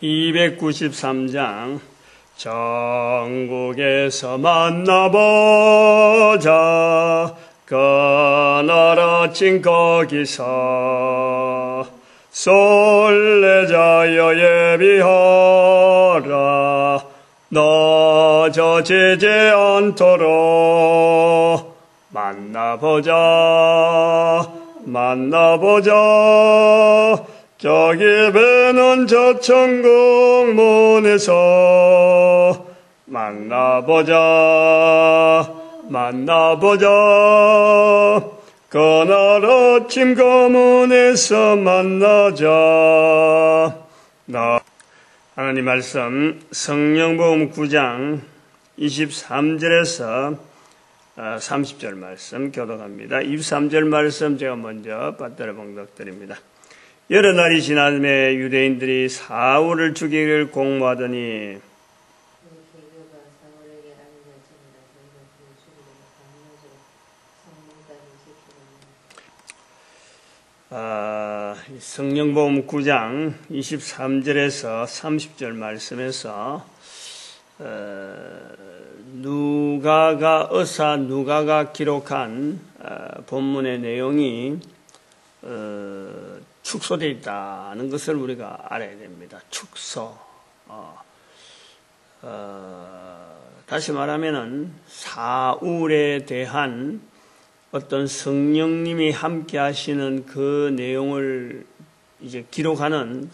293장 전국에서 만나보자 그날 아침 거기서 설레자여 예비하라 늦어지지 않도록 만나보자 저기 배는 저 천국 문에서 만나보자 그날 아침 거문에서 만나자. 하나님 말씀 성령복음 9장 23절에서 30절 말씀 교독합니다. 23절 말씀 제가 먼저 받들어 봉독드립니다. 여러 날이 지남에 유대인들이 사울을 죽이기를 공모하더니 성령복음 9장 23절에서 30절 말씀에서 누가가 기록한 본문의 내용이 축소되어 있다는 것을 우리가 알아야 됩니다. 축소. 다시 말하면은 사울에 대한 어떤 성령님이 함께 하시는 그 내용을 이제 기록하는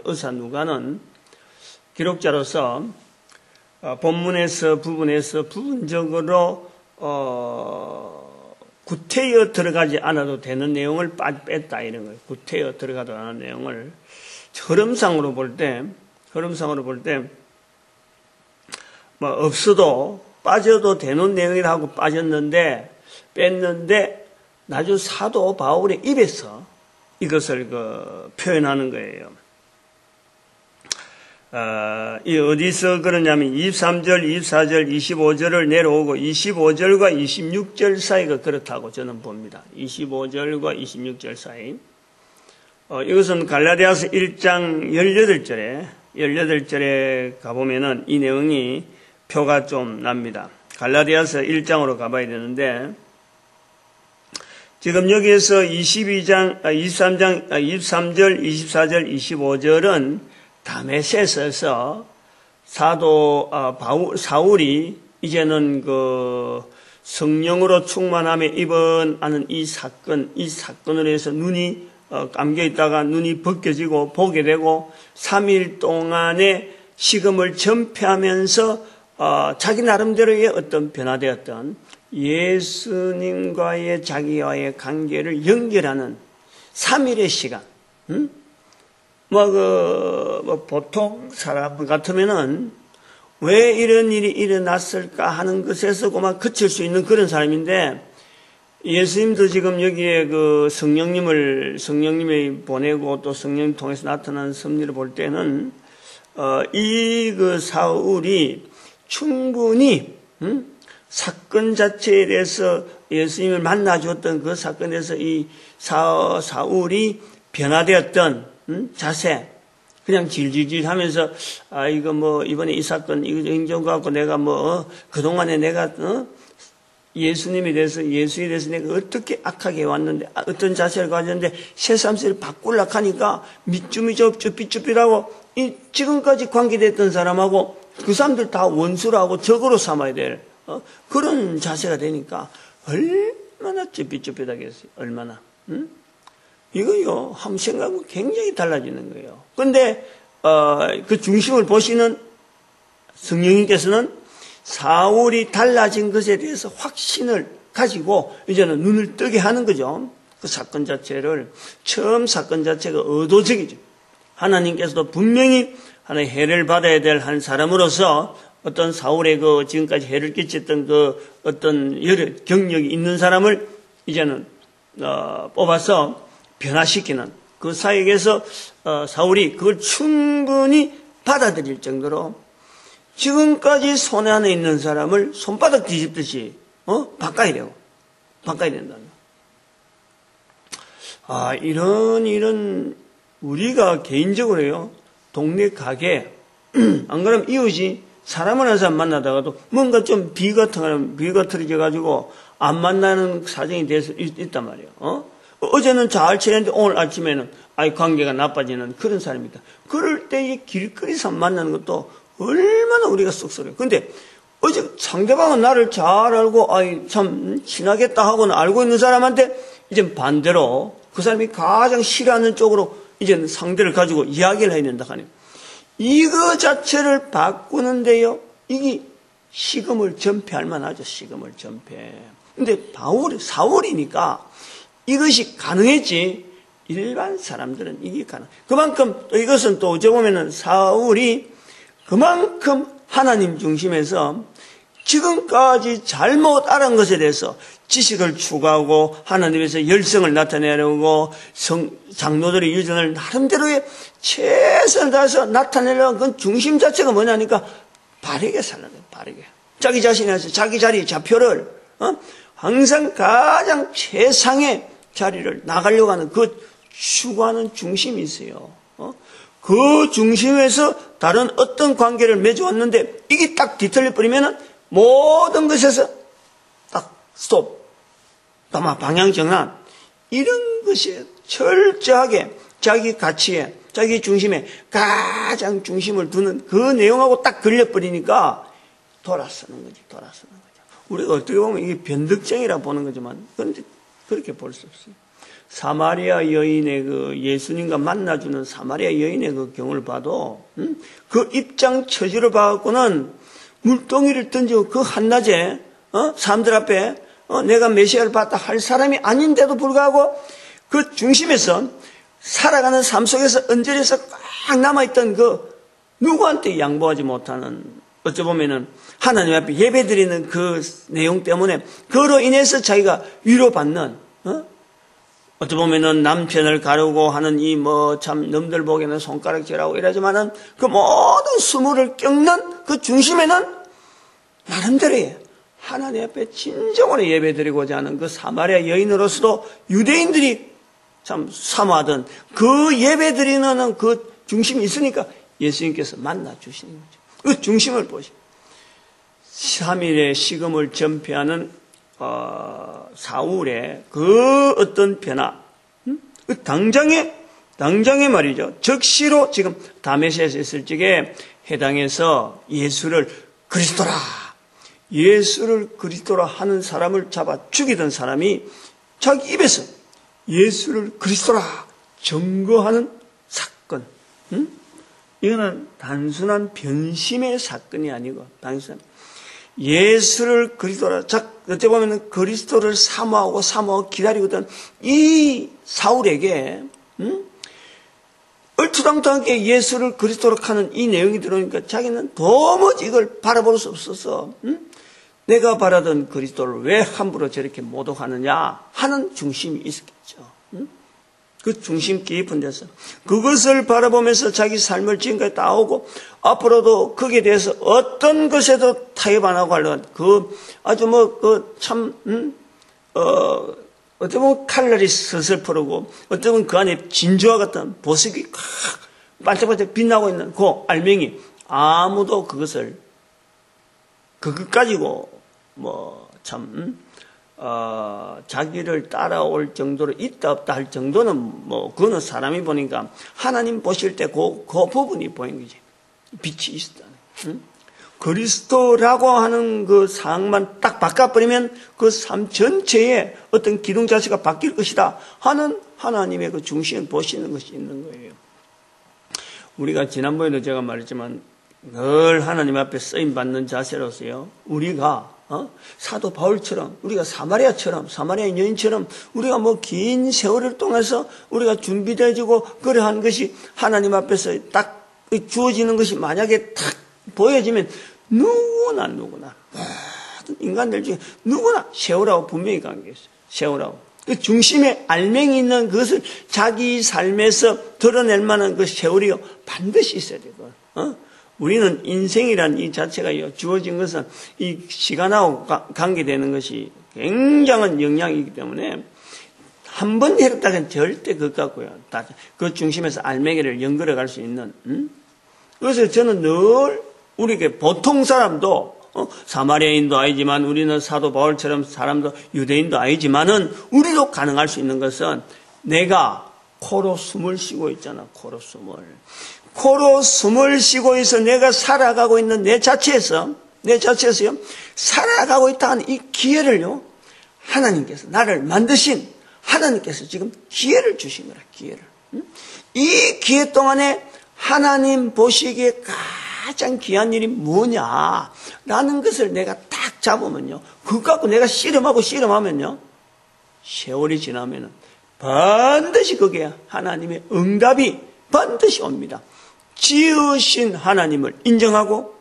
의사 누가는 기록자로서 본문에서 부분적으로 구태여 들어가지 않아도 되는 내용을 뺐다 이런 거예요. 구태여 들어가도 않은 내용을 흐름상으로 볼 때 뭐 없어도 빠져도 되는 내용이라 하고 뺐는데 나중 사도 바울의 입에서 이것을 표현하는 거예요. 이 어디서 그러냐면 23절, 24절, 25절을 내려오고 25절과 26절 사이가 그렇다고 저는 봅니다. 25절과 26절 사이. 이것은 갈라디아서 1장 18절에 가보면은 이 내용이 표가 좀 납니다. 갈라디아서 1장으로 가봐야 되는데 지금 여기에서 23절, 24절, 25절은 다메섹에서 사울이 이제는 성령으로 충만함에 입원하는 이 사건으로 해서 눈이 감겨 있다가 눈이 벗겨지고 보게 되고 3일 동안의 식음을 전폐하면서 자기 나름대로의 어떤 변화되었던 예수님과의 자기와의 관계를 연결하는 3일의 시간. 보통 사람 같으면은 왜 이런 일이 일어났을까 하는 것에서 그만 그칠 수 있는 그런 사람인데 예수님도 지금 여기에 성령님이 보내고 또 성령님 통해서 나타나는 섭리를 볼 때는 사울이 충분히 사건 자체에 대해서 예수님을 만나주었던 그 사건에 대해서 이 사울이 변화되었던 자세, 그냥 질질질 하면서 이번에 이 사건 이거 인정 갖고 내가 그동안에 내가 예수에 대해서 내가 어떻게 악하게 왔는데 어떤 자세를 가졌는데 새삼스를 바꾸려고 하니까 밑줄이 쭈삣쭈삣하고 지금까지 관계됐던 사람하고 그 사람들 다 원수라고 적으로 삼아야 될 그런 자세가 되니까 얼마나 쭈삣쭈삣하겠어요. 얼마나. 이거요 한번 생각하면 굉장히 달라지는 거예요. 그런데 그 중심을 보시는 성령님께서는 사울이 달라진 것에 대해서 확신을 가지고 이제는 눈을 뜨게 하는 거죠. 그 사건 자체를 처음 사건 자체가 의도적이죠. 하나님께서도 분명히 하나의 해를 받아야 될 한 사람으로서 어떤 사울의 지금까지 해를 끼쳤던 어떤 여러 경력이 있는 사람을 이제는 뽑아서 변화시키는 그 사역에서 사울이 그걸 충분히 받아들일 정도로 지금까지 손 안에 있는 사람을 손바닥 뒤집듯이 바꿔야 된다는. 이런 우리가 개인적으로요 동네 가게, 안 그러면 이웃이 사람을 한 사람 만나다가도 뭔가 좀 비가 틀어져가지고 안 만나는 사정이 될 수 있단 말이에요. 어제는 잘 지냈는데 오늘 아침에는 관계가 나빠지는 그런 사람입니다. 그럴 때 길거리에서 만나는 것도 얼마나 우리가 쑥스러워요. 근데 어제 상대방은 나를 잘 알고 참 친하겠다 하고는 알고 있는 사람한테 이제 반대로 그 사람이 가장 싫어하는 쪽으로 이제 상대를 가지고 이야기를 해야 된다 하네요. 이거 자체를 바꾸는데요, 이게 식음을 전폐할 만하죠. 식음을 전폐. 근데 사울이니까 이것이 가능했지 일반 사람들은 이게 가능. 그만큼 또 이것은 또 어째 보면은 사울이 그만큼 하나님 중심에서 지금까지 잘못 알은 것에 대해서 지식을 추구하고 하나님에서 열성을 나타내려고 장로들의 유전을 나름대로의 최선을 다해서 나타내려는 그 중심 자체가 뭐냐니까 바르게 살아야 돼요. 바르게. 자기 자신에서 자기 자리 좌표를 항상 가장 최상의 자리를 나가려고 하는 그 추구하는 중심이 있어요. 그 중심에서 다른 어떤 관계를 맺어왔는데 이게 딱 뒤틀려 버리면은 모든 것에서 딱 스톱, 아마 방향 전환, 이런 것이 철저하게 자기 가치에, 자기 중심에 가장 중심을 두는 그 내용하고 딱 걸려버리니까 돌아서는 거지. 우리가 어떻게 보면 이게 변덕쟁이라 보는 거지만, 그런데 그렇게 볼 수 없어요. 사마리아 여인의 그 예수님과 만나주는 사마리아 여인의 그 경우를 봐도, 그 입장 처지를 봐갖고는 물동이를 던지고 그 한낮에, 사람들 앞에, 내가 메시아를 봤다 할 사람이 아닌데도 불구하고 그 중심에서 살아가는 삶 속에서 언저리에서 꽉 남아있던 그 누구한테 양보하지 못하는, 어찌 보면은 하나님 앞에 예배드리는 그 내용 때문에 그로 인해서 자기가 위로받는, 어찌 보면은 남편을 가르고 하는 이 참 남들 보기에는 손가락질하고 이러지만은 그 모든 수모를 꺾는 그 중심에는 나름대로의 하나님 앞에 진정으로 예배드리고자 하는 그 사마리아 여인으로서도 유대인들이 참 사모하던 그 예배드리는 그 중심이 있으니까 예수님께서 만나 주시는 거죠. 그 중심을 보시오. 3일의 식음을 전폐하는 사울의 그 어떤 변화, 당장에 말이죠. 적시로 지금 다메섹에서 있을 적에 해당해서 예수를 그리스도라 하는 사람을 잡아 죽이던 사람이 자기 입에서 예수를 그리스도라 증거하는 사건. 이거는 단순한 변심의 사건이 아니고 예수를 그리스도라. 어째 보면 그리스도를 사모하고 기다리거든. 이 사울에게 얼토당토하게 예수를 그리스도로 하는 이 내용이 들어오니까 자기는 도무지 이걸 바라볼 수 없어서 내가 바라던 그리스도를 왜 함부로 저렇게 모독하느냐 하는 중심이 있었겠죠. 그 중심 깊은 데서 그것을 바라보면서 자기 삶을 지금까지 따오고 앞으로도 거기에 대해서 어떤 것에도 타협 안 하고 하려는 그 아주 어떻게 보면 칼날이 서슬퍼르고 어떻게 보면 그 안에 진주와 같은 보석이 반짝반짝 빛나고 있는 그 알맹이, 아무도 그것 가지고 자기를 따라올 정도로 있다 없다 할 정도는 그거는 사람이 보니까 하나님 보실 때 그 부분이 보이는 거지. 빛이 있었다네. 그리스도라고 하는 그 상황만 딱 바꿔버리면 그 삶 전체에 어떤 기둥 자체가 바뀔 것이다 하는 하나님의 그 중심을 보시는 것이 있는 거예요. 우리가 지난번에도 제가 말했지만 늘 하나님 앞에 쓰임받는 자세로서요, 우리가 사도 바울처럼, 우리가 사마리아 여인처럼 우리가 긴 세월을 통해서 우리가 준비되어지고 그러한 것이 하나님 앞에서 딱 주어지는 것이 만약에 딱 보여지면 누구나 모든 인간들 중에 누구나 세월하고 분명히 관계있어요. 세월하고 그 중심에 알맹이 있는 그것을 자기 삶에서 드러낼 만한 그 세월이요 반드시 있어야 되고, 우리는 인생이란 이 자체가 주어진 것은 이 시간하고 관계되는 것이 굉장한 영향이기 때문에 한 번 해롭다면 절대 그것 같고요. 그 중심에서 알맹이를 연결해 갈 수 있는 그래서 저는 늘 우리에게 보통 사람도 사마리아인도 아니지만 우리는 사도 바울처럼 사람도 유대인도 아니지만은 우리도 가능할 수 있는 것은 내가 코로 숨을 쉬고 있잖아. 코로 숨을 쉬고 있어 내가 살아가고 있는 내 자체에서요. 살아가고 있다는 이 기회를요. 하나님께서 나를 만드신 하나님께서 지금 기회를 주신 거라. 기회를. 이 기회 동안에 하나님 보시기에 가장 귀한 일이 뭐냐라는 것을 내가 딱 잡으면요. 그거 갖고 내가 씨름하면요. 세월이 지나면은 반드시 그게 하나님의 응답이 반드시 옵니다. 지으신 하나님을 인정하고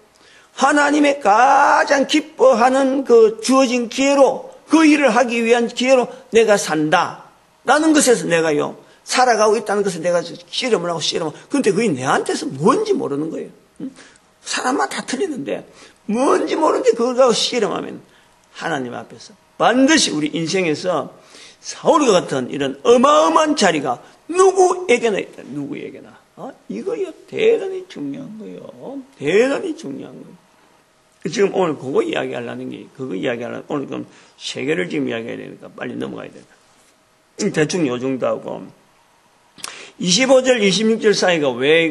하나님의 가장 기뻐하는 그 주어진 기회로 그 일을 하기 위한 기회로 내가 산다라는 것에서 내가요. 살아가고 있다는 것을 내가 씨름을 하고. 그런데 그게 내한테서 뭔지 모르는 거예요. 사람마다 다 틀리는데 뭔지 모르는데 그걸 가지고 씨름하면 하나님 앞에서 반드시 우리 인생에서 사울과 같은 이런 어마어마한 자리가 누구에게나 있다. 누구에게나. 이거요 대단히 중요한 거예요. 대단히 중요한 거예요. 지금 오늘 그거 이야기하려는 게 오늘 그럼 세 개를 지금 이야기해야 되니까 빨리 넘어가야 된다. 대충 요 정도 하고 25절 26절 사이가 왜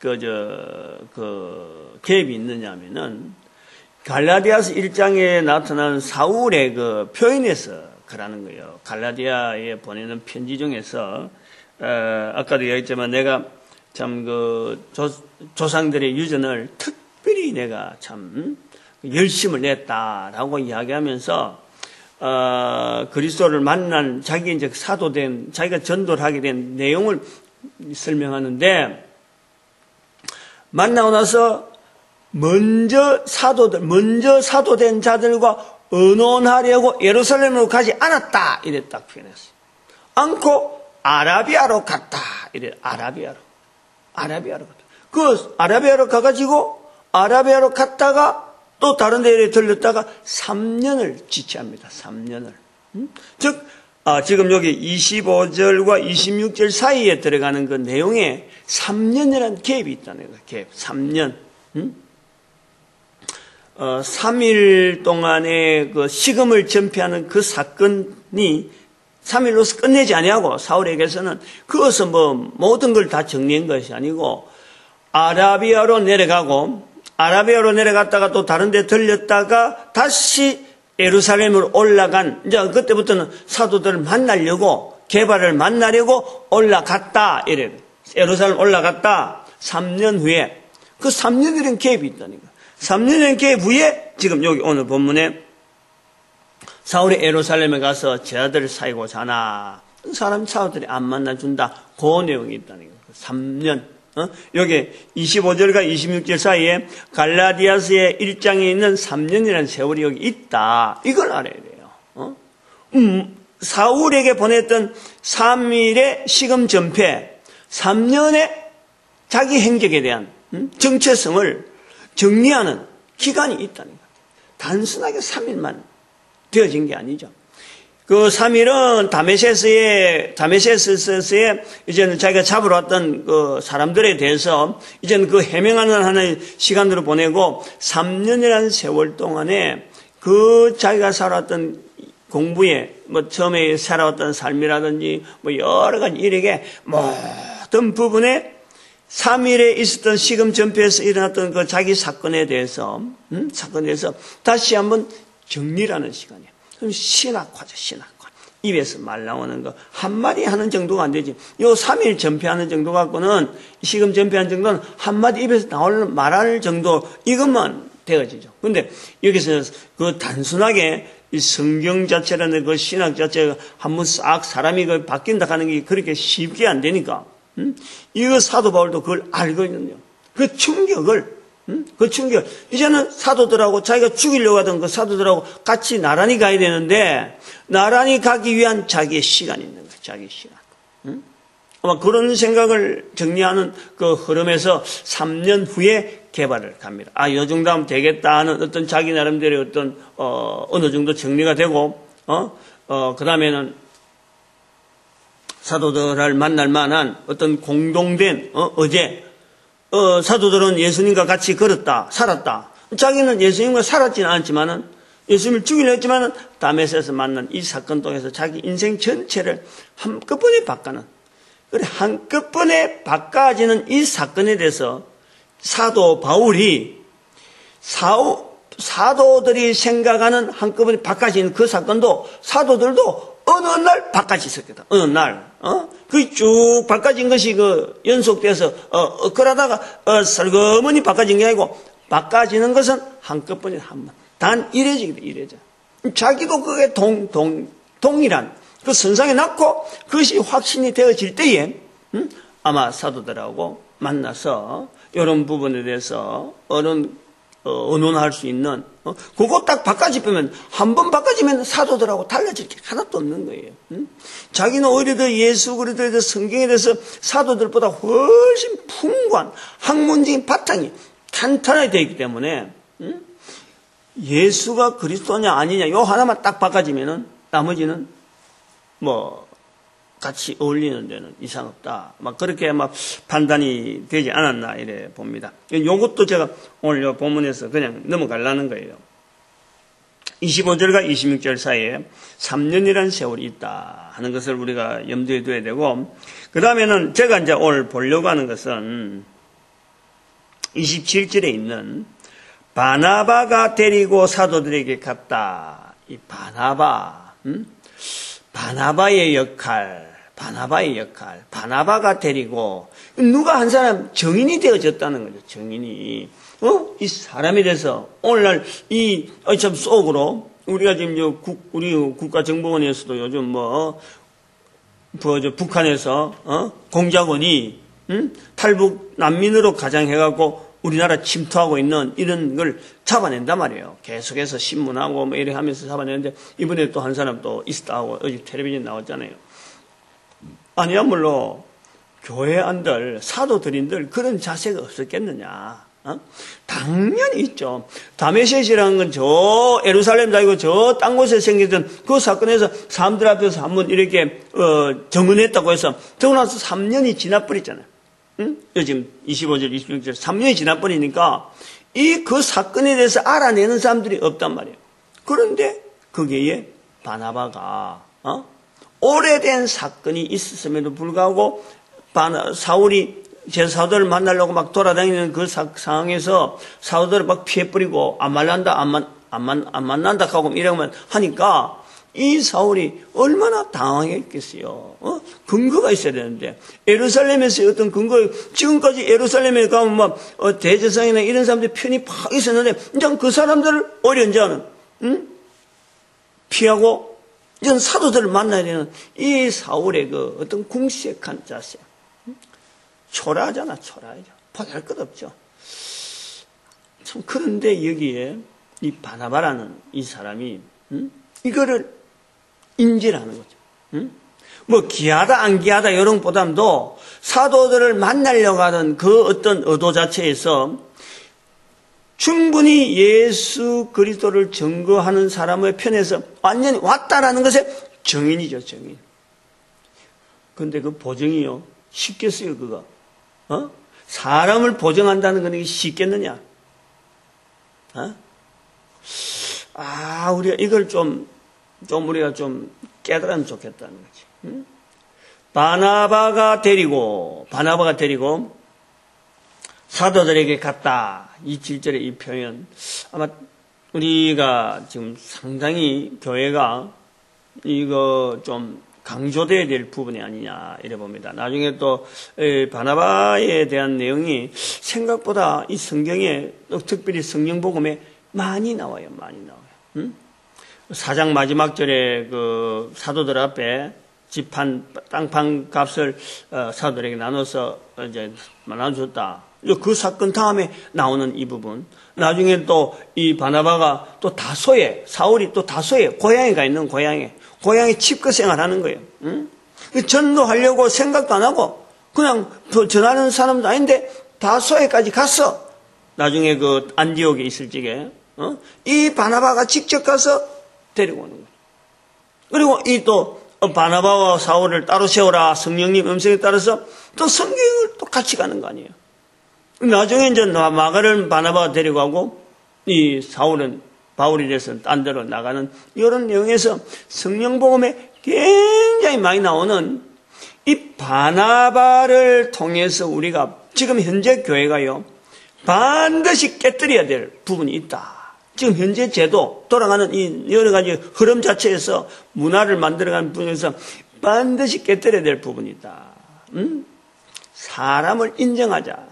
갭이 있느냐면은 갈라디아서 1장에 나타나는 사울의 그 표현에서 그러는 거예요. 갈라디아에 보내는 편지 중에서 아까도 얘기했지만 내가 참 조상들의 유전을 특별히 내가 참 열심을 냈다라고 이야기하면서 그리스도를 만난 자기 이제 사도된 자기가 전도를 하게 된 내용을 설명하는데 만나고 나서 먼저 사도된 자들과 의논하려고 예루살렘으로 가지 않았다 이래 딱 표현했어요. 않고 아라비아로 갔다 이래 아라비아로 갔다. 그 아라비아로 가가지고 아라비아로 갔다가 또 다른 데에 들렸다가 3년을 지체합니다. 3년을. 즉 지금 여기 25절과 26절 사이에 들어가는 그 내용에 3년이라는 갭이 있다는 거예요. 갭. 3년. 3일 동안의 그 식음을 전폐하는 그 사건이 3일로서 끝내지 아니하고 사울에게서는 그것은 모든 걸 다 정리한 것이 아니고 아라비아로 내려갔다가 또 다른 데 들렸다가 다시 예루살렘으로 올라간 이제 그때부터는 사도들을 만나려고 개발을 만나려고 올라갔다 이래요. 예루살렘 올라갔다 3년 후에 그 3년이라는 갭이 있다니까. 3년의 갭 후에 지금 여기 오늘 본문에 사울이 예루살렘에 가서 제 아들을 사귀고 자나 사도들이 안 만나준다. 그 내용이 있다니까. 3년. 여기 25절과 26절 사이에 갈라디아서의 1장에 있는 3년이라는 세월이 여기 있다. 이걸 알아야 돼요. 사울에게 보냈던 3일의 식음 전폐, 3년의 자기 행적에 대한 정체성을 정리하는 기간이 있다는 거예요. 단순하게 3일만 되어진 게 아니죠. 그 3일은 다메섹스에 이제는 자기가 잡으러 왔던 그 사람들에 대해서 이제는 그 해명하는 하나의 시간으로 보내고 3년이라는 세월 동안에 그 자기가 살았던 공부에 처음에 살아왔던 삶이라든지 여러 가지 일에게 모든 부분에 3일에 있었던 식음 전폐에서 일어났던 그 자기 사건에 대해서 다시 한번 정리라는 시간이에요. 그럼 신학화죠, 신학화. 입에서 말 나오는 거 한마디 하는 정도가 안 되지. 요 3일 전폐하는 정도 갖고는 식음 전폐하는 정도는 한마디 입에서 말할 정도 이것만 되어지죠. 근데 여기서 그 단순하게 이 성경 자체라는 그 신학 자체가 한번 싹 사람이 그 바뀐다 하는 게 그렇게 쉽게 안 되니까. 이거 사도 바울도 그걸 알거든요. 그 충격. 이제는 사도들하고 자기가 죽이려고 하던 그 사도들하고 같이 나란히 가야 되는데, 나란히 가기 위한 자기의 시간이 있는 거예요. 자기의 시간. 아마 그런 생각을 정리하는 그 흐름에서 3년 후에 개발을 갑니다. 요 정도 하면 되겠다 하는 어떤 자기 나름대로의 어떤, 어느 정도 정리가 되고, 그 다음에는 사도들을 만날 만한 어떤 공동된, 어제, 사도들은 예수님과 같이 걸었다, 살았다. 자기는 예수님과 살았지는 않지만은, 예수님을 죽이려 했지만은, 다메섹에서 만난 이 사건 통해서 자기 인생 전체를 한꺼번에 바꿔는, 그래, 한꺼번에 바꿔지는 이 사건에 대해서 사도 바울이 사도들이 생각하는 한꺼번에 바꿔지는 그 사건도 사도들도 어느 날 바꿔지었겠다. 어느 날, 그 쭉 바꿔진 것이 그 연속돼서, 그러다가, 설거머니 바꿔진 게 아니고, 바꿔지는 것은 한꺼번에 한 번. 단 이래지기도 이래져. 자기도 그게 동일한, 그 선상에 낳고 그것이 확신이 되어질 때에, 아마 사도들하고 만나서, 이런 부분에 대해서, 의논할 수 있는, 그거 딱 바꿔지면, 한 번 바꿔지면 사도들하고 달라질 게 하나도 없는 거예요. 자기는 오히려 더 예수 그리스도에 대해서 성경에 대해서 사도들보다 훨씬 풍부한 학문적인 바탕이 탄탄하게 되어 있기 때문에, 예수가 그리스도냐 아니냐, 요 하나만 딱 바꿔지면은, 나머지는 같이 어울리는 데는 이상 없다. 그렇게 판단이 되지 않았나, 이래 봅니다. 요것도 제가 오늘 요 본문에서 그냥 넘어가려는 거예요. 25절과 26절 사이에 3년이라는 세월이 있다 하는 것을 우리가 염두에 둬야 되고, 그 다음에는 제가 이제 오늘 보려고 하는 것은 27절에 있는 바나바가 데리고 사도들에게 갔다. 이 바나바의 역할, 바나바가 데리고, 누가 한 사람 정인이 되어졌다는 거죠, 정인이. 이 사람에 대해서, 오늘날 참 속으로, 우리가 지금 우리 국가정보원에서도 요즘 북한에서, 공작원이, 탈북 난민으로 가장해갖고, 우리나라 침투하고 있는 이런 걸 잡아낸단 말이에요. 계속해서 신문하고 이렇게 하면서 잡아내는데, 이번에 또 한 사람 또 있었다고 어제 텔레비전 나왔잖아요. 아니야말로 교회 안들, 사도들인들 그런 자세가 없었겠느냐? 당연히 있죠. 다메섹이라는 건 저 예루살렘 다니고 저 딴 곳에 생겼던 그 사건에서 사람들 앞에서 한번 이렇게 증언했다고 해서 그러고 나서 3년이 지나버렸잖아요. 요즘 25절, 26절 3년이 지나버리니까 그 사건에 대해서 알아내는 사람들이 없단 말이에요. 그런데 거기에 바나바가 오래된 사건이 있었음에도 불구하고 사울이 제 사도들을 만나려고 막 돌아다니는 그 상황에서 사도들을 막 피해버리고 안 만난다 하고 이러면 하니까 이 사울이 얼마나 당황했겠어요. 근거가 있어야 되는데, 예루살렘에서 어떤 근거, 지금까지 예루살렘에 가면 대제사장이나 이런 사람들이 편이 팍 있었는데, 이제 그 사람들을 이제는, 피하고, 이제 사도들을 만나야 되는 이 사울의 그 어떤 궁색한 자세. 초라하잖아. 보잘 것 없죠. 참, 그런데 여기에 이 바나바라는 이 사람이, 이거를 인지를 하는 거죠. 기하다 안 기하다 이런 것보다도 사도들을 만나려고 하는 그 어떤 의도 자체에서 충분히 예수 그리스도를 증거하는 사람의 편에서 완전히 왔다라는 것의 정인이죠, 정인. 그런데 그 보정이요, 쉽겠어요, 그거? 사람을 보정한다는 건 이게 쉽겠느냐? 우리가 이걸 우리가 좀 깨달으면 좋겠다는 거지. 바나바가 데리고 사도들에게 갔다. 이 7절의 이 표현. 아마 우리가 지금 상당히 교회가 이거 좀 강조되어야 될 부분이 아니냐 이래 봅니다. 나중에 또 바나바에 대한 내용이 생각보다 이 성경에, 특별히 성경복음에 많이 나와요. 4장 마지막 절에 그 사도들 앞에 땅판 값을 사도들에게 나눠서 이제 나눠줬다. 그 사건 다음에 나오는 이 부분. 나중에 또 이 바나바가 또 사울이 또 다소에 고향에 가 있는 고향에 칩거 생활하는 거예요. 전도하려고 생각도 안 하고 그냥 전하는 사람도 아닌데 다소에까지 갔어. 나중에 그 안디옥에 있을 적에 이 바나바가 직접 가서 데리고 오는 거예요. 그리고 이 또 바나바와 사울을 따로 세우라 성령님 음성에 따라서 또 성경을 또 같이 가는 거 아니에요. 나중에 이제 마가를 바나바가 데려가고 이 사울은 바울이 돼서 딴 데로 나가는 이런 내용에서 성령 복음에 굉장히 많이 나오는 이 바나바를 통해서 우리가 지금 현재 교회가요 반드시 깨뜨려야 될 부분이 있다. 지금 현재 제도 돌아가는 이 여러 가지 흐름 자체에서 문화를 만들어가는 부분에서 반드시 깨뜨려야 될 부분이 있다. 사람을 인정하자.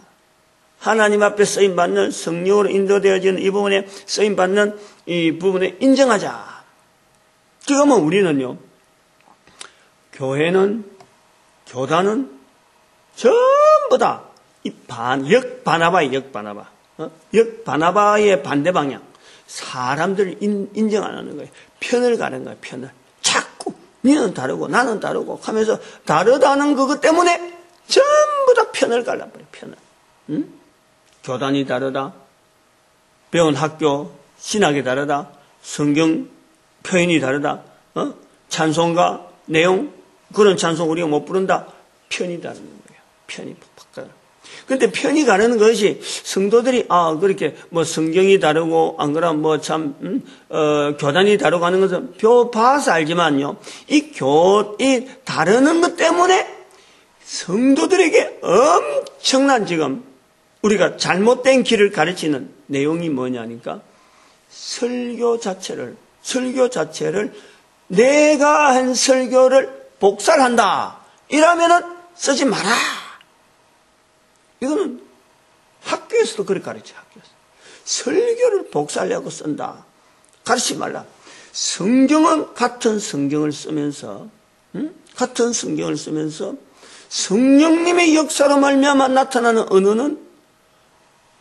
하나님 앞에 쓰임받는 성령으로 인도되어지는 이 부분에 쓰임받는 이 부분에 인정하자. 그러면 우리는요, 교회는, 교단은 전부 다 이 역바나바의 반대 방향. 사람들을 인정 안 하는 거예요. 편을 가는 거예요, 편을. 자꾸, 니는 다르고 나는 다르고 하면서 다르다는 그것 때문에 전부 다 편을 갈라버려요, 편을. 교단이 다르다. 배운 학교, 신학이 다르다. 성경 표현이 다르다. 찬송가, 내용, 그런 찬송 우리가 못 부른다. 편이 다른 거예요. 편이 바꿔요. 근데 편이 가는 것이 성도들이 그렇게 뭐 성경이 다르고 안 그러면 뭐 참 교단이 다르고 하는 것은 봐서 알지만요. 이 다르는 것 때문에 성도들에게 엄청난 지금 우리가 잘못된 길을 가르치는 내용이 뭐냐니까 설교 자체를 내가 한 설교를 복살한다. 이러면은 쓰지 마라. 이거는 학교에서도 그렇게 가르쳐, 학교에서. 설교를 복살하려고 쓴다. 가르치지 말라. 성경은 같은 성경을 쓰면서, 성령님의 역사로 말미암아 나타나는 언어는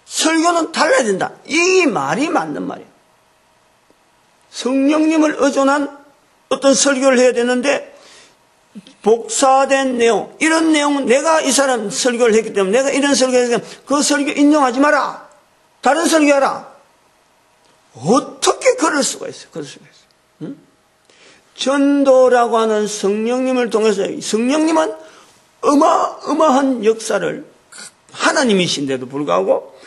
설교는 달라야 된다. 이 말이 맞는 말이에요. 성령님을 의존한 어떤 설교를 해야 되는데, 복사된 내용, 이런 내용은 내가 이 사람 설교를 했기 때문에 내가 이런 설교를 했기 때문에 그 설교 인용하지 마라. 다른 설교하라. 어떻게 그럴 수가 있어요? 전도라고 하는 성령님을 통해서 성령님은 어마어마한 역사를 하나님이신데도 불구하고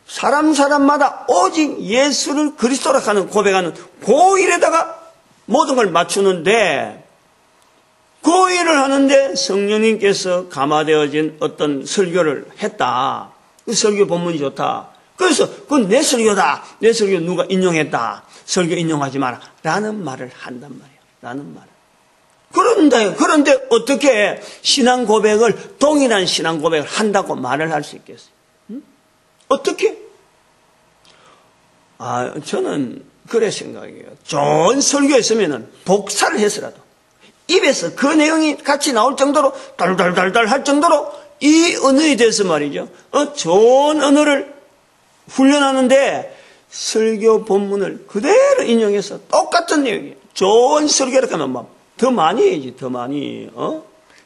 사람마다 오직 예수를 그리스도라 하는 고백하는 그 일에다가 모든 걸 맞추는데 그 일을 하는데 성령님께서 감화되어진 어떤 설교를 했다. 그 설교 본문이 좋다. 그래서 그건 내 설교다. 내 설교 누가 인용했다. 설교 인용하지 마라. 라는 말을 한단 말이에요. 그런데 어떻게 신앙 고백을 동일한 신앙 고백을 한다고 말을 할 수 있겠어요? 어떻게? 저는 그래 생각해요. 좋은 설교였으면은 복사를 해서라도 입에서 그 내용이 같이 나올 정도로 달달달달 할 정도로 이 언어에 대해서 말이죠. 좋은 언어를 훈련하는데 설교 본문을 그대로 인용해서 똑같은 내용이에요. 좋은 설교를 하면 더 많이 해야지, 더 많이.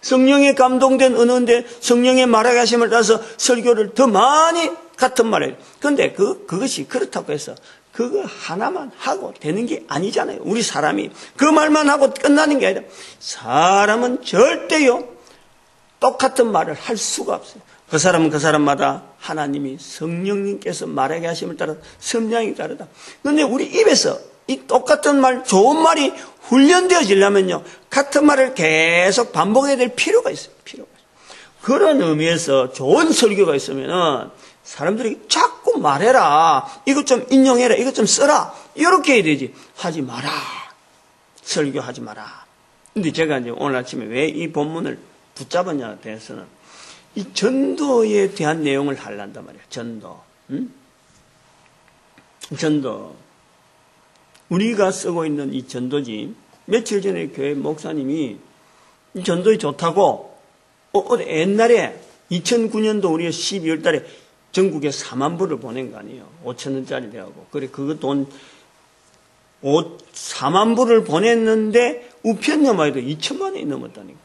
성령에 감동된 언어인데 성령의 말하게 하심을 따라서 설교를 더 많이 같은 말이에요. 그런데 그것이 그렇다고 해서 그거 하나만 하고 되는 게 아니잖아요. 우리 사람이 그 말만 하고 끝나는 게 아니라 사람은 절대요 똑같은 말을 할 수가 없어요. 그 사람은 그 사람마다 하나님이 성령님께서 말하게 하심을 따라 성량이 다르다. 그런데 우리 입에서 이 똑같은 말, 좋은 말이 훈련되어지려면요 같은 말을 계속 반복해야 될 필요가 있어요. 그런 의미에서 좋은 설교가 있으면은 사람들이 자꾸 말해라. 이것 좀 인용해라. 이것 좀 써라. 이렇게 해야 되지. 하지 마라. 설교하지 마라. 근데 제가 이제 오늘 아침에 왜 이 본문을 붙잡았냐에 대해서는 이 전도에 대한 내용을 하려한단 말이에요. 전도. 전도. 우리가 쓰고 있는 이 전도지. 며칠 전에 교회 목사님이 이 전도에 좋다고 옛날에 2009년도 우리가 12월 달에 전국에 4만 부를 보낸 거 아니에요. 5,000원짜리 되고. 그래, 그거 돈, 4만 부를 보냈는데, 우편료만 해도 2천만 원이 넘었다니까.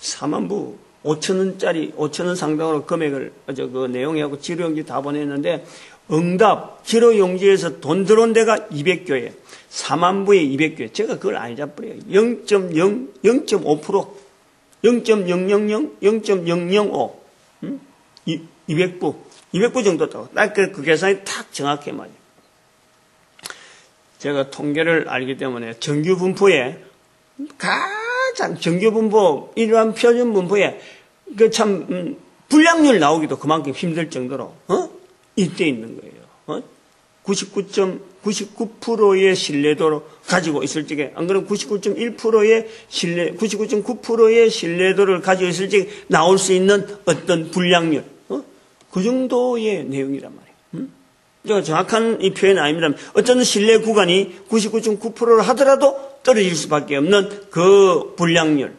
4만 부, 5,000원짜리, 5,000원 상당으로 금액을, 그 내용하고 지로용지 다 보냈는데, 응답, 지로용지에서 돈 들어온 데가 200교회. 4만 부에 200교회. 제가 그걸 안 잡버려요. 0.5%. 0.000, 0.005. 200부 정도 딱 그 계산이 딱 정확해 맞아요. 제가 통계를 알기 때문에 정규 분포에 가장 정규 분포 일반 표준 분포에 그 참 불량률 나오기도 그만큼 힘들 정도로 이때 있는 거예요. 99.99%의 신뢰도를 가지고 있을 적에 안 그러면 99.1%의 99.9%의 신뢰도를 가지고 있을 적에 나올 수 있는 어떤 불량률 그 정도의 내용이란 말이에요. 제가 정확한 이 표현은 아닙니다만 어떤 신뢰 구간이 99.9%를 하더라도 떨어질 수밖에 없는 그 불량률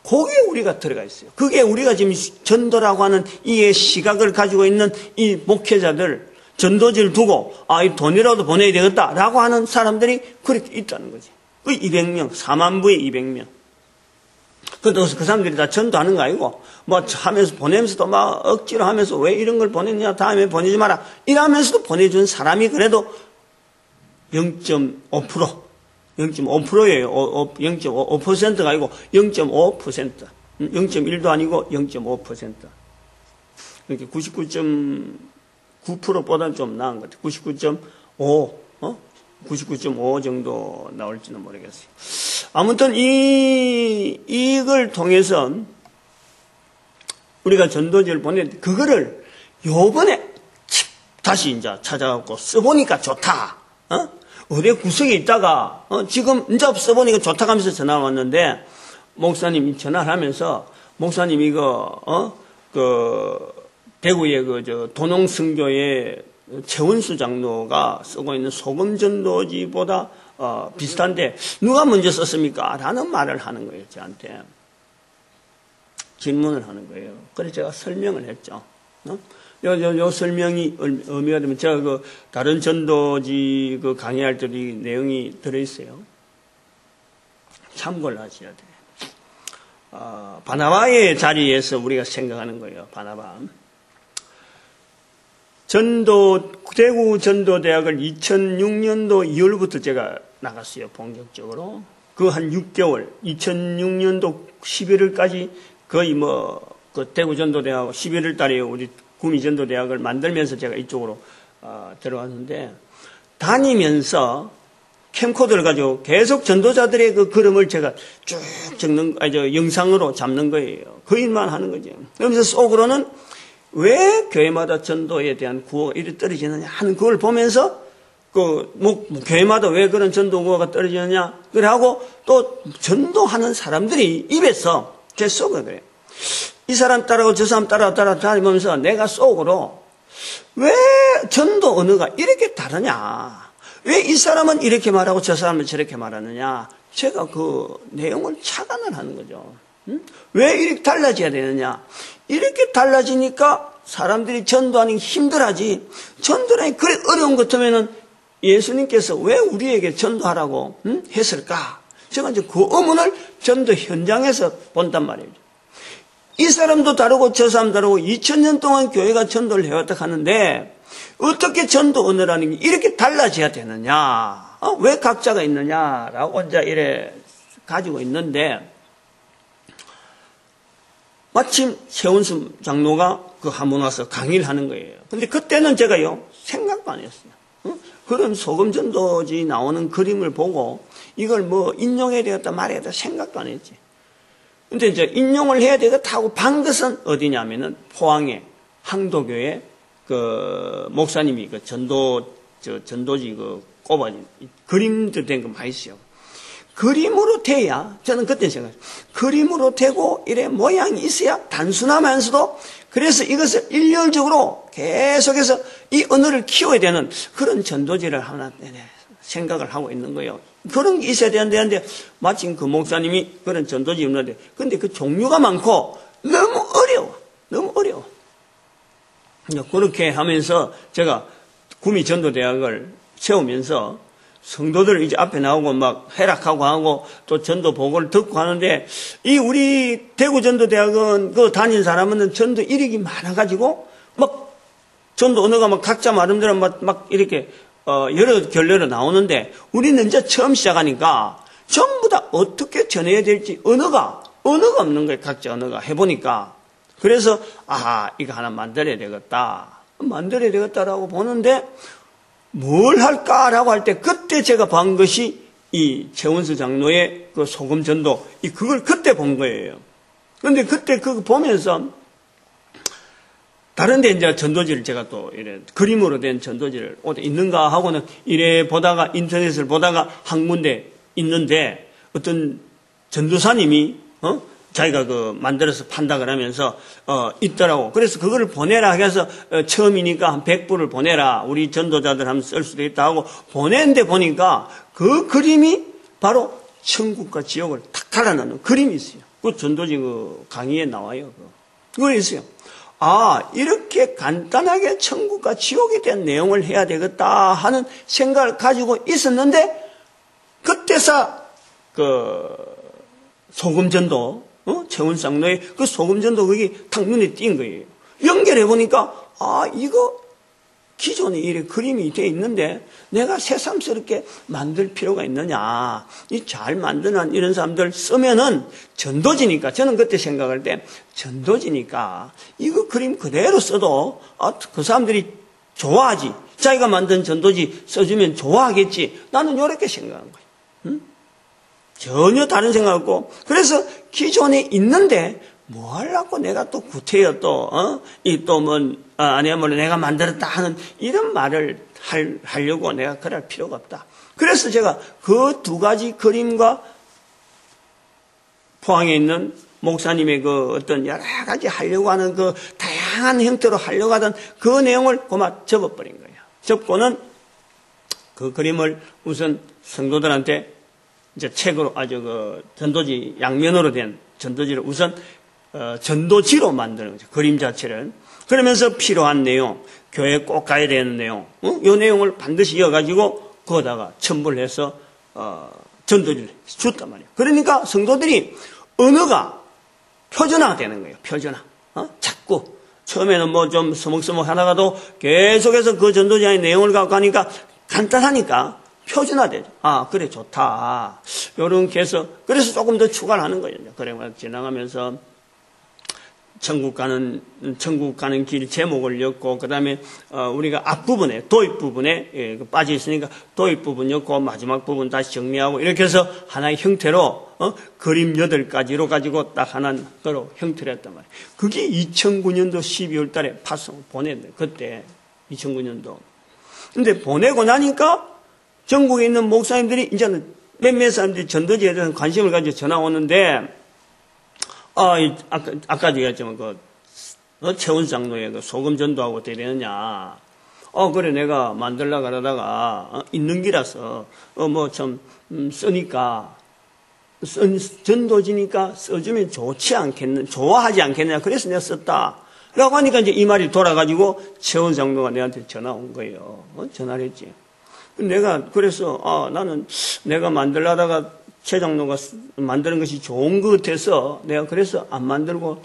거기에 우리가 들어가 있어요. 그게 우리가 지금 전도라고 하는 이 시각을 가지고 있는 이 목회자들 전도지를 두고 이 돈이라도 보내야 되겠다라고 하는 사람들이 그렇게 있다는 거지. 그 200명 4만부에 200명 그래서 그 사람들이 다 전도하는 거 아니고 뭐 하면서 보내면서도 막 억지로 하면서 왜 이런 걸 보냈냐 다음에 보내지 마라 이러면서도 보내준 사람이 그래도 0.5%예요. 0.5%가 아니고 0.5%. 0.1도 아니고 0.5%. 이렇게 99.9%보다는 좀 나은 것 같아요. 99.5 정도 나올지는 모르겠어요. 아무튼 이걸 통해서 우리가 전도지를 보냈는데 그거를 요번에 다시 이제 찾아갖고 써보니까 좋다. 어디 구석에 있다가 지금 이제 써보니까 좋다 하면서 전화가 왔는데 목사님이 전화를 하면서 목사님 이거 그 대구의 그 도농성교의 최원수 장로가 쓰고 있는 소금전도지보다 비슷한데 누가 먼저 썼습니까? 라는 말을 하는 거예요. 저한테 질문을 하는 거예요. 그래서 제가 설명을 했죠. 요 설명이 의미가 되면 제가 그 다른 전도지 그 강의할 때도 이 내용이 들어있어요. 참고를 하셔야 돼요. 바나바의 자리에서 우리가 생각하는 거예요. 바나바. 대구 전도대학을 2006년도 2월부터 제가 나갔어요. 본격적으로. 그 한 6개월, 2006년도 11월까지 거의 그 대구 전도대학 11월 달에 우리 구미전도대학을 만들면서 제가 이쪽으로 들어왔는데 다니면서 캠코더를 가지고 계속 전도자들의 그 걸음을 제가 쭉 영상으로 잡는 거예요. 그 일만 하는 거죠. 그러면서 속으로는 왜 교회마다 전도에 대한 구호가 이렇게 떨어지느냐 하는 그걸 보면서 교회마다 왜 그런 전도 구호가 떨어지느냐 그래하고 또 전도하는 사람들이 입에서 제 속에 그래요. 이 사람 따라고 저 사람 따라 다니면서 내가 속으로 왜 전도 언어가 이렇게 다르냐? 왜 이 사람은 이렇게 말하고 저 사람은 저렇게 말하느냐? 제가 그 내용을 착안을 하는 거죠. 왜 이렇게 달라져야 되느냐? 이렇게 달라지니까 사람들이 전도하는 게 힘들하지. 전도라니 그래 어려운 것 같으면은 예수님께서 왜 우리에게 전도하라고 했을까? 제가 이제 그 의문을 전도 현장에서 본단 말이죠. 이 사람도 다르고 저 사람 다르고 2000년 동안 교회가 전도를 해왔다 하는데 어떻게 전도 언어라는 게 이렇게 달라져야 되느냐? 왜 각자가 있느냐라고 이제 이래 가지고 있는데 마침 최원수 장로가 그 한번 와서 강의를 하는 거예요. 근데 그때는 제가요 생각도 안 했어요. 그런 소금전도지 나오는 그림을 보고 이걸 인용해야 되겠다 말해야 되겠다 생각도 안 했지. 근데 이제 인용을 해야 되겠다 하고 반 것은 어디냐면은 포항에 항도교회 그 목사님이 그 전도지 그 꼽아진 그림들 된 거 많이 있어요. 그림으로 돼야 저는 그때 생각했어요. 그림으로 되고 이래 모양이 있어야 단순하면서도 그래서 이것을 일렬적으로 계속해서 이 언어를 키워야 되는 그런 전도지를 하나 생각을 하고 있는 거예요. 그런 게 있어야 되는데 마침 그 목사님이 그런 전도지 없는데 근데 그 종류가 많고 너무 어려워. 그렇게 하면서 제가 구미 전도대학을 세우면서 성도들 이제 앞에 나오고 막 해락하고 하고 또 전도 보고를 듣고 하는데 이 우리 대구 전도대학은 그 다닌 사람은 전도 이력이 많아가지고 막 전도 언어가 막 각자 나름대로 막 이렇게 여러 결례로 나오는데 우리는 이제 처음 시작하니까 전부 다 어떻게 전해야 될지 언어가 없는 거예요. 각자 언어가 해보니까 그래서 이거 하나 만들어야 되겠다라고 보는데 뭘 할까라고 할 때 그때 제가 본 것이 이 최원수 장로의 그 소금 전도 그걸 그때 본 거예요. 그런데 그때 그거 보면서 다른데 이제 전도지를 제가 또 이래 그림으로 된 전도지를 어디 있는가 하고는 이래 보다가 인터넷을 보다가 한 군데 있는데 어떤 전도사님이 자기가 그 만들어서 판다 그러면서 있더라고. 그래서 그거를 보내라 해서 처음이니까 한 100부를 보내라. 우리 전도자들 하면 쓸 수도 있다 하고 보냈는데 보니까 그 그림이 바로 천국과 지옥을 탁 갈라놓는 그림이 있어요. 그 전도지 그 강의에 나와요. 그거 있어요. 이렇게 간단하게 천국과 지옥에 대한 내용을 해야 되겠다 하는 생각을 가지고 있었는데 그때서 그 소금전도 최원수 장로의 그 소금전도 그게 탁 눈에 띈 거예요. 연결해 보니까 이거 기존에 이래 그림이 돼 있는데 내가 새삼스럽게 만들 필요가 있느냐. 이 잘 만드는 이런 사람들 쓰면은 전도지니까 저는 그때 생각할 때 전도지니까 이거 그림 그대로 써도 그 사람들이 좋아하지. 자기가 만든 전도지 써주면 좋아하겠지. 나는 이렇게 생각한 거예요. 전혀 다른 생각 없고 그래서 기존에 있는데 뭐 하려고 내가 또 구태여 아니야말로 내가 만들었다 하는 이런 말을 하려고 내가 그럴 필요가 없다. 그래서 제가 그 두 가지 그림과 포항에 있는 목사님의 그 어떤 여러 가지 하려고 하는 그 다양한 형태로 하려고 하던 그 내용을 그만 접어버린 거예요. 접고는 그 그림을 우선 성도들한테 이제 책으로 아주 그 전도지 양면으로 된 전도지를 우선 전도지로 만드는 거죠. 그림 자체를. 그러면서 필요한 내용, 교회에 꼭 가야 되는 내용, 이 내용을 반드시 이어가지고 거기다가 첨부를 해서 전도지를 줬단 말이에요. 그러니까 성도들이 언어가 표준화가 되는 거예요. 표준화. 자꾸 처음에는 뭐 좀 서먹서먹 하다가도 계속해서 그 전도지 안에 내용을 갖고 가니까 간단하니까 표준화되죠. 그래 좋다. 요렇게 해서 그래서 조금 더 추가를 하는 거예요. 그래 지나가면서 천국 가는 길 제목을 엮고 그다음에 우리가 앞부분에 도입 부분에 빠져 있으니까 도입 부분 엮고 마지막 부분 다시 정리하고 이렇게 해서 하나의 형태로 그림 8가지로 가지고 딱 하나로 형태를 했단 말이에요. 그게 2009년도 12월 달에 보냈는데 그때 2009년도. 근데 보내고 나니까 전국에 있는 목사님들이 이제는 몇몇 사람들이 전도지에 대해서 관심을 가지고 전화 오는데 아까 얘기했지만 최원수 장로의 그 소금 전도하고 어떻게 되느냐. 그래 내가 만들려고 그러다가 있는 기라서 뭐 좀 쓰니까 전도지니까 써주면 좋아하지 않겠느냐. 그래서 내가 썼다. 라고 하니까 이제 이 말이 돌아가지고 최원수 장로가 내한테 전화 온 거예요. 전화를 했지. 내가 그래서 나는 내가 만들려다가 최 장로가 만드는 것이 좋은 것 같아서 내가 그래서 안 만들고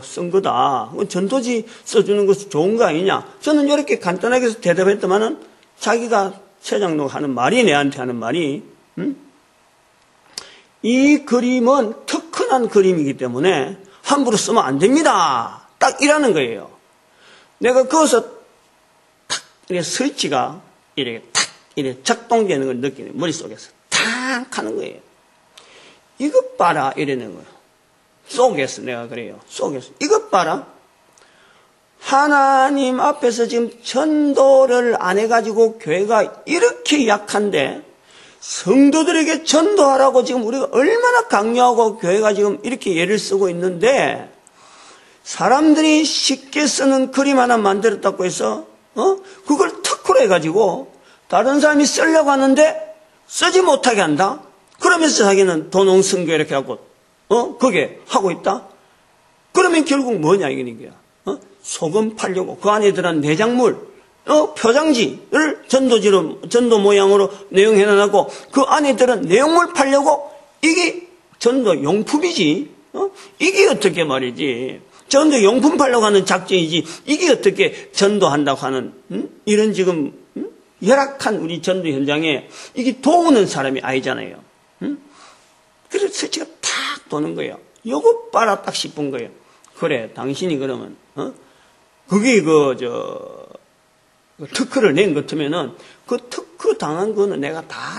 쓴 거다. 전도지 써주는 것이 좋은 거 아니냐. 저는 이렇게 간단하게 대답했더만은 자기가 최 장로가 하는 말이 내한테 하는 말이 이 그림은 특훈한 그림이기 때문에 함부로 쓰면 안 됩니다. 딱 이라는 거예요. 내가 거기서 탁 이렇게 스위치가 이렇게 탁 이렇게 작동되는 걸 느끼는 머릿속에서 탁 하는 거예요. 이것 봐라 이러는 거예요. 속에서 내가 그래요. 속에서 이것 봐라. 하나님 앞에서 지금 전도를 안 해가지고 교회가 이렇게 약한데 성도들에게 전도하라고 지금 우리가 얼마나 강요하고 교회가 지금 이렇게 예를 쓰고 있는데 사람들이 쉽게 쓰는 그림 하나 만들었다고 해서 그걸 특허로 해가지고 다른 사람이 쓰려고 하는데 쓰지 못하게 한다. 그러면서 자기는 도농성교 이렇게 하고 그게 하고 있다. 그러면 결국 뭐냐 이거니까 소금 팔려고 그 안에 들어간 내장물 표장지를 전도 모양으로 내용해놔고 그 안에 들어간 내용물 팔려고 이게 전도 용품이지. 이게 어떻게 말이지. 전도 용품 팔려고 하는 작정이지. 이게 어떻게 전도한다고 하는 이런 지금 열악한 우리 전도 현장에 이게 도우는 사람이 아니잖아요. 그래서 스치가 탁 도는 거예요. 요거 봐라 딱 싶은 거예요. 그래, 당신이 그러면, 그게 특허를 낸 것 같으면은, 그 특허 당한 거는 내가 다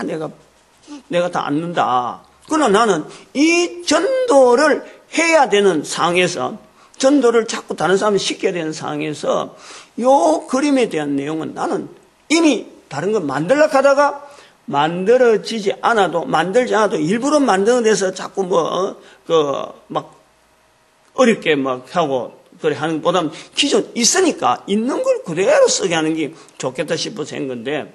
안는다. 그러나 나는 이 전도를 해야 되는 상황에서, 전도를 자꾸 다른 사람이 시켜야 되는 상황에서, 요 그림에 대한 내용은 나는 이미 다른 걸 만들려고 하다가, 만들지 않아도 일부러 만드는 자꾸 어렵게 하고, 그래 하는 것보다는 기존 있으니까 있는 걸 그대로 쓰게 하는 게 좋겠다 싶어서 한 건데,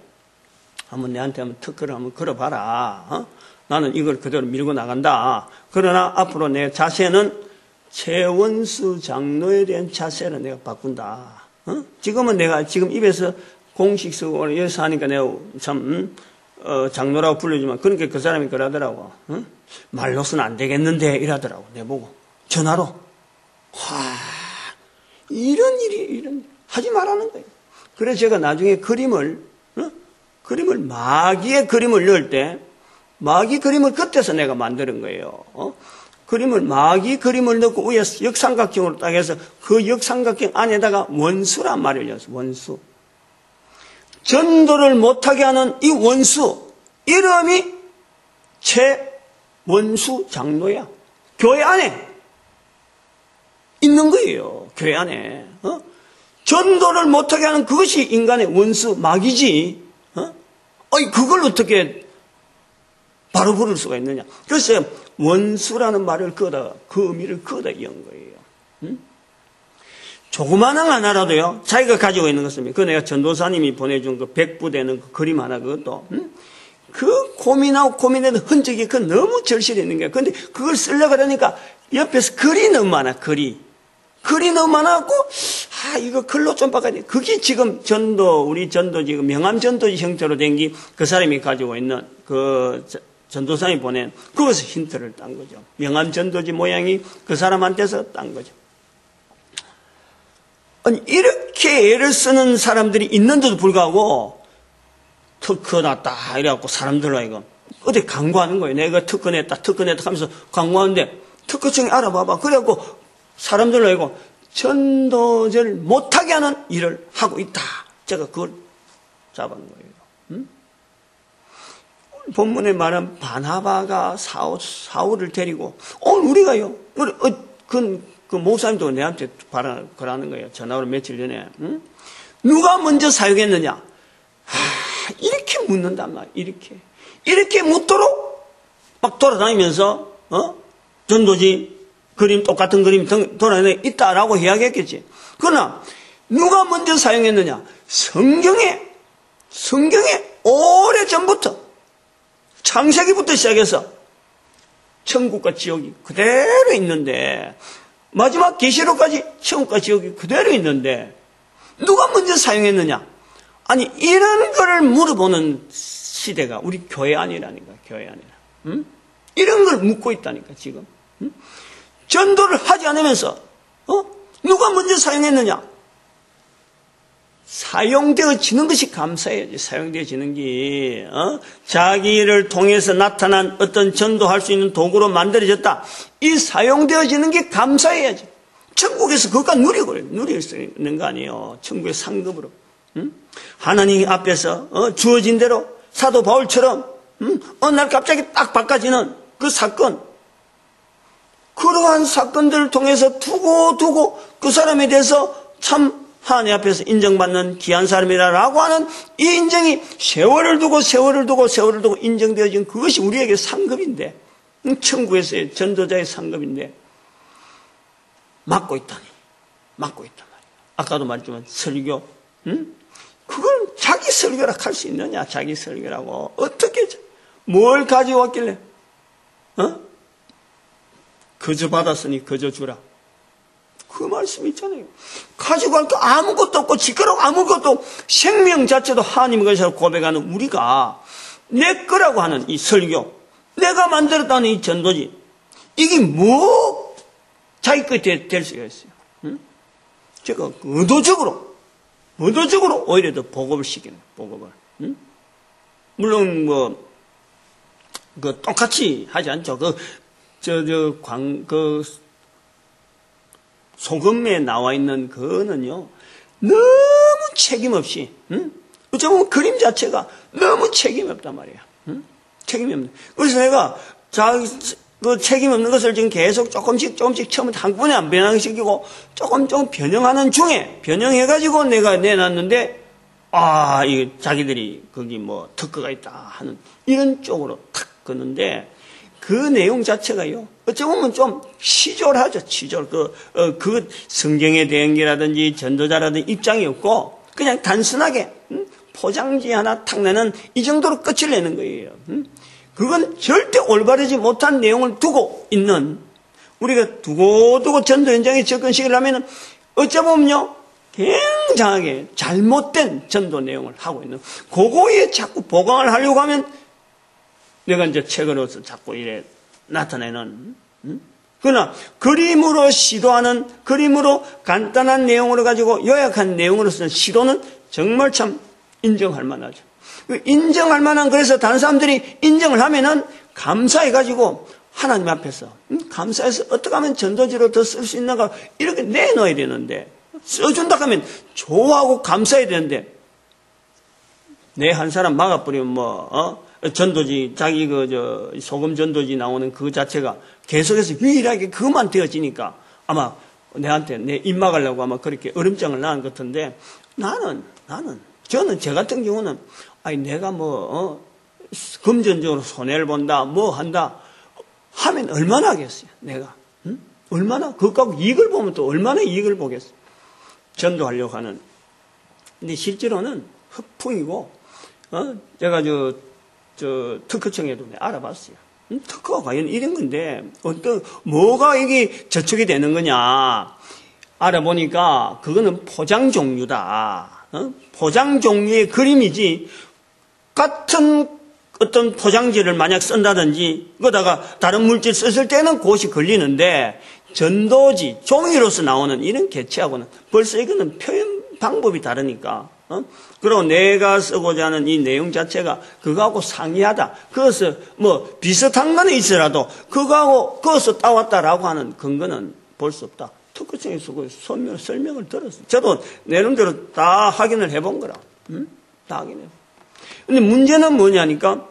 내한테 한번 특허를 한번 걸어봐라. 나는 이걸 그대로 밀고 나간다. 그러나 앞으로 내 자세는 최원수 장로에 대한 자세를 내가 바꾼다. 지금은 내가 지금 입에서 공식 쓰고 여기서 하니까 내가 참, 장로라고 불러주지만, 그러니까 그 사람이 그러더라고. 말로서는 안 되겠는데, 이러더라고. 내보고. 전화로. 이런 일이 하지 말라는 거예요. 그래서 제가 나중에 그림을 마귀의 그림을 넣을 때, 마귀 그림을 겉에서 내가 만드는 거예요. 마귀 그림을 넣고 위에 역삼각형으로 딱 해서 그 역삼각형 안에다가 원수란 말을 넣었어. 원수. 전도를 못하게 하는 이 원수, 이름이 최원수 장로야. 교회 안에 있는 거예요. 교회 안에. 전도를 못하게 하는 그것이 인간의 원수, 마귀지. 그걸 어떻게 바로 부를 수가 있느냐. 그래서 원수라는 말을 그 의미를 걷어 이은 거예요. 조그마한 하나라도요, 자기가 가지고 있는 것입니다. 그 내가 전도사님이 보내준 그 백부되는 그 그림 하나, 그것도, 그 고민해도 흔적이 너무 절실히 있는 거야. 근데 그걸 쓰려고 그러니까 옆에서 글이 너무 많아, 글이 너무 많아갖고, 이거 글로 좀 바꿔야 돼. 그게 지금 우리 전도 지금 명암전도지 형태로 된 게 그 사람이 가지고 있는 그 전도사님이 보낸 그것을 힌트를 딴 거죠. 명암전도지 모양이 그 사람한테서 딴 거죠. 아니, 이렇게 애를 쓰는 사람들이 있는데도 불구하고, 특허 났다, 이래갖고 사람들로 이거, 어디 광고하는 거예요. 내가 특허 냈다 하면서 광고하는데, 특허청이 알아봐봐. 그래갖고, 사람들로 이거, 전도를 못하게 하는 일을 하고 있다. 제가 그걸 잡은 거예요. 본문에 말한 바나바가 사울을 데리고, 우리가요, 그 목사님도 내한테 그러는 거예요. 전화로 며칠 전에. 누가 먼저 사용했느냐? 이렇게 묻는단 말이야. 이렇게 묻도록 막 돌아다니면서 전도지 똑같은 그림 돌아다니는 있다라고 이야기했겠지. 그러나 누가 먼저 사용했느냐? 성경에 오래전부터 창세기부터 시작해서 천국과 지옥이 그대로 있는데, 마지막 계시록까지 천국과 지옥이 그대로 있는데 누가 먼저 사용했느냐? 아니, 이런 거를 물어보는 시대가 우리 교회 안이라니까. 교회 안이라. 이런 걸 묻고 있다니까 지금. 전도를 하지 않으면서 누가 먼저 사용했느냐? 사용되어지는 것이 감사해야지. 사용되어지는 게 자기를 통해서 나타난 어떤 전도할 수 있는 도구로 만들어졌다. 이 사용되어지는 게 감사해야지. 천국에서 그것과 누릴 수 있는 거 아니에요. 천국의 상급으로. 하나님 앞에서 주어진 대로 사도 바울처럼 어느 날 갑자기 딱 바꿔지는 그 사건, 그러한 사건들을 통해서 두고 그 사람에 대해서 참 하나님 앞에서 인정받는 귀한 사람이라고 하는 이 인정이 세월을 두고 인정되어진 그것이 우리에게 상급인데, 천국에서의 전도자의 상급인데 막고 있단 말이야. 아까도 말했지만 설교, 그걸 자기 설교라 할 수 있느냐? 자기 설교라고 어떻게 뭘 가지고 왔길래? 거저 받았으니 거저 주라. 그 말씀 있잖아요. 가지고 갈 거 아무것도 없고 지거라고 아무것도, 생명 자체도 하나님의 것이라고 고백하는 우리가 내 거라고 하는 이 설교, 내가 만들었다는 이 전도지, 이게 뭐 자기 것이 될 수가 있어요. 제가 의도적으로 오히려 더 보급을 시키는, 보급을. 물론 똑같이 하지 않죠. 소금에 나와 있는 그거는요, 너무 책임 없이, 어쩌면 그림 자체가 너무 책임 없단 말이야. 책임이 없네. 그래서 내가 그 책임 없는 것을 지금 계속 조금씩 처음에 한꺼번에 안 변형시키고 조금 변형하는 중에 변형해가지고 내가 내놨는데, 이 자기들이 거기 뭐 특허가 있다 하는 이런 쪽으로 탁 끄는데, 그 내용 자체가요, 어쩌면 좀 치졸하죠, 치졸. 그 성경에 대한 게라든지 전도자라든지 입장이 없고, 그냥 단순하게, 포장지 하나 탁 내는 이 정도로 끝을 내는 거예요. 그건 절대 올바르지 못한 내용을 두고 있는, 우리가 두고두고 전도 현장에 접근시키려 하면은, 어쩌면요, 굉장하게 잘못된 전도 내용을 하고 있는, 그거에 자꾸 보강을 하려고 하면, 내가 이제 책으로서 자꾸 이래 나타내는, 그러나 그림으로 시도하는, 그림으로 간단한 내용으로 가지고 요약한 내용으로서는 시도는 정말 참 인정할 만하죠. 인정할 만한, 그래서 다른 사람들이 인정을 하면은 감사해가지고 하나님 앞에서 감사해서 어떻게 하면 전도지로 더 쓸 수 있는가 이렇게 내놓아야 되는데, 써준다 하면 좋아하고 감사해야 되는데, 내 한 사람 막아버리면 전도지, 자기 소금 전도지 나오는 그 자체가 계속해서 유일하게 그것만 되어지니까 아마 내한테 내 입 막으려고 아마 그렇게 얼음장을 낳은 것 같은데, 저는 제 같은 경우는, 내가 금전적으로 손해를 본다, 뭐 한다, 하면 얼마나 하겠어요, 내가. 얼마나, 그것하고 이익을 보면 또 얼마나 이익을 보겠어요. 전도하려고 하는. 근데 실제로는 흑풍이고, 제가 특허청에도 알아봤어요. 특허가 과연 이런 건데, 뭐가 이게 저촉이 되는 거냐. 알아보니까 그거는 포장 종류다. 포장 종류의 그림이지, 같은 어떤 포장지를 만약 쓴다든지, 그거다가 다른 물질 썼을 때는 그것이 걸리는데, 전도지, 종이로서 나오는 이런 개체하고는 벌써 이거는 표현 방법이 다르니까, 그리고 내가 쓰고자 하는 이 내용 자체가 그거하고 상이하다. 그것을 비슷한 거는 있더라도 그것을 따왔다라고 하는 근거는 볼 수 없다. 특허청에서 그 설명을 들었어요. 저도 내름대로 다 확인을 해본 거라. 다 확인해요. 근데 문제는 뭐냐니까,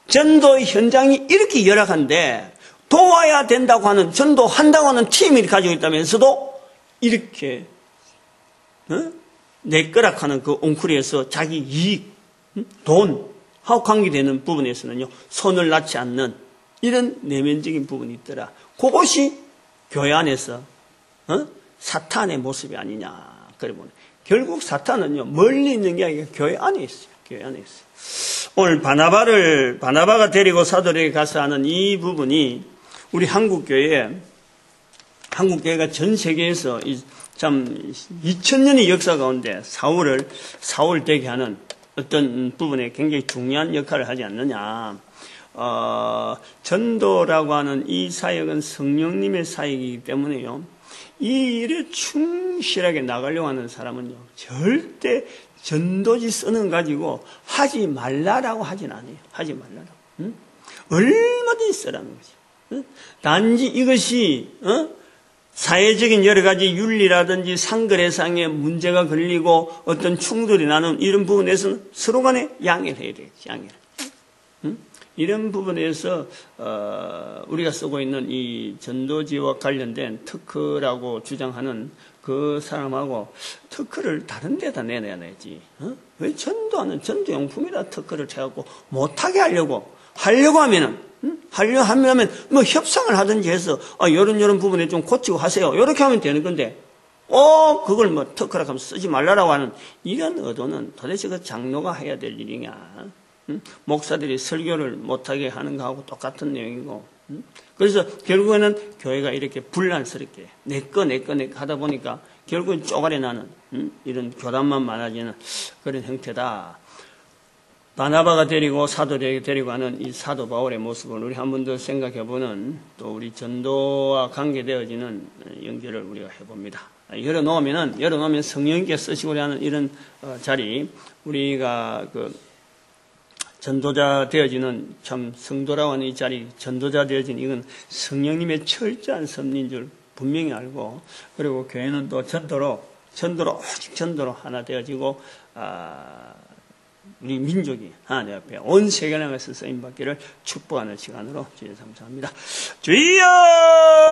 전도 현장이 이렇게 열악한데, 도와야 된다고 하는, 전도한다고 하는 팀이 가지고 있다면서도, 이렇게, 내 거락하는 그 옹쿠리에서 자기 이익, 돈하고 관계되는 부분에서는요, 손을 낳지 않는 이런 내면적인 부분이 있더라. 그것이 교회 안에서, 사탄의 모습이 아니냐. 그래 보네. 결국 사탄은요, 멀리 있는 게 아니라 교회 안에 있어요. 교회 안에 있어요. 오늘 바나바가 데리고 사도에게 가서 하는 이 부분이 우리 한국교회가 전 세계에서 참 2000년의 역사 가운데 사울 되게 하는 어떤 부분에 굉장히 중요한 역할을 하지 않느냐. 전도라고 하는 이 사역은 성령님의 사역이기 때문에요. 이 일에 충실하게 나가려고 하는 사람은요, 절대 전도지 쓰는 가지고 하지 말라라고 하진 않아요. 하지 말라라고. 얼마든지 쓰라는 거죠. 단지 이것이, 사회적인 여러 가지 윤리라든지 상거래상의 문제가 걸리고 어떤 충돌이 나는 이런 부분에서는 서로 간에 양해를 해야 되겠지, 양해를. 이런 부분에서, 우리가 쓰고 있는 이 전도지와 관련된 특허라고 주장하는 그 사람하고 특허를 다른 데다 내놔야 되지. 왜 전도용품이다 특허를 채갖고 못하게 하려고 하면은, 하려면 협상을 하든지 해서, 이런 부분에 좀 고치고 하세요. 이렇게 하면 되는 건데, 그걸 특허라고 하면 쓰지 말라라고 하는 이런 의도는 도대체 그 장로가 해야 될 일이냐. 목사들이 설교를 못하게 하는 거하고 똑같은 내용이고, 그래서 결국에는 교회가 이렇게 분란스럽게 내 거 하다 보니까 결국은 쪼가리 나는 이런 교단만 많아지는 그런 형태다. 바나바가 데리고 사도에게 데리고 가는 이 사도 바울의 모습을 우리 한 번 더 생각해보는, 또 우리 전도와 관계되어지는 연결을 우리가 해봅니다. 열어놓으면 성령님께 쓰시고자 하는 이런 자리, 우리가 전도자 되어지는, 참 성도라고 하는 이 자리, 전도자 되어지는 이건 성령님의 철저한 섭리인 줄 분명히 알고, 그리고 교회는 또 전도로 오직 전도로 하나 되어지고 우리 민족이 하나님 앞에 온 세계를 향해서 쓰임받기를 축복하는 시간으로 주여 감사합니다. 주여!